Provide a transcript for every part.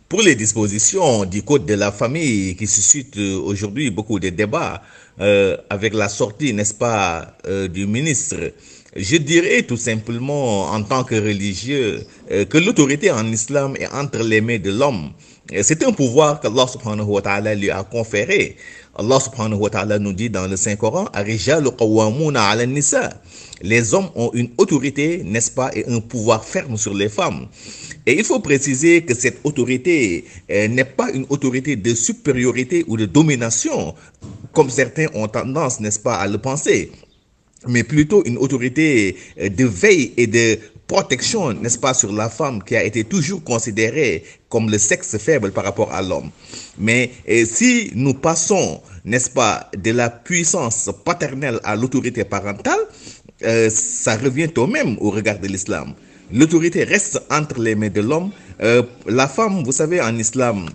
Pour les dispositions du Code de la famille qui suscitent aujourd'hui beaucoup de débats avec la sortie, n'est-ce pas, du ministre, je dirais tout simplement en tant que religieux que l'autorité en islam est entre les mains de l'homme. C'est un pouvoir qu'Allah subhanahu wa ta'ala lui a conféré. Allah subhanahu wa ta'ala nous dit dans le Saint-Coran, Ar-rijalu qawwamuna 'ala an-nisa. Les hommes ont une autorité, n'est-ce pas, et un pouvoir ferme sur les femmes. Et il faut préciser que cette autorité n'est pas une autorité de supériorité ou de domination, comme certains ont tendance, n'est-ce pas, à le penser, mais plutôt une autorité de veille et de protection, n'est-ce pas, sur la femme qui a été toujours considérée comme le sexe faible par rapport à l'homme. Mais si nous passons, n'est-ce pas, de la puissance paternelle à l'autorité parentale, ça revient au même au regard de l'islam. L'autorité reste entre les mains de l'homme. La femme, vous savez, en islam,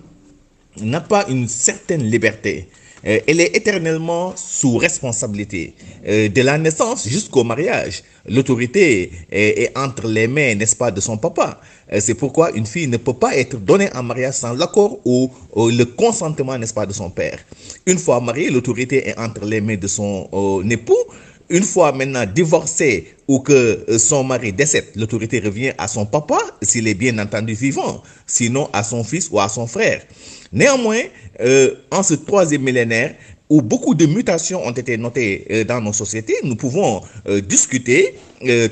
n'a pas une certaine liberté. Elle est éternellement sous responsabilité. De la naissance jusqu'au mariage, l'autorité est entre les mains, n'est-ce pas, de son papa. C'est pourquoi une fille ne peut pas être donnée en mariage sans l'accord ou le consentement, n'est-ce pas, de son père. Une fois mariée, l'autorité est entre les mains de son époux. Une fois maintenant divorcé ou que son mari décède, l'autorité revient à son papa, s'il est bien entendu vivant, sinon à son fils ou à son frère. Néanmoins, en ce troisième millénaire, où beaucoup de mutations ont été notées dans nos sociétés, nous pouvons discuter,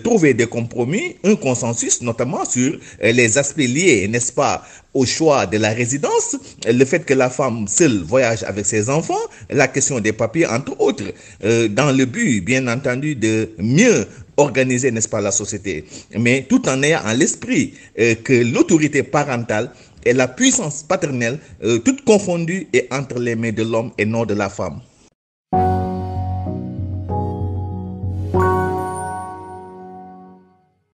trouver des compromis, un consensus, notamment sur les aspects liés, n'est-ce pas, au choix de la résidence, le fait que la femme seule voyage avec ses enfants, la question des papiers, entre autres, dans le but, bien entendu, de mieux organiser, n'est-ce pas, la société, mais tout en ayant à l'esprit que l'autorité parentale et la puissance paternelle, toutes confondues, est entre les mains de l'homme et non de la femme.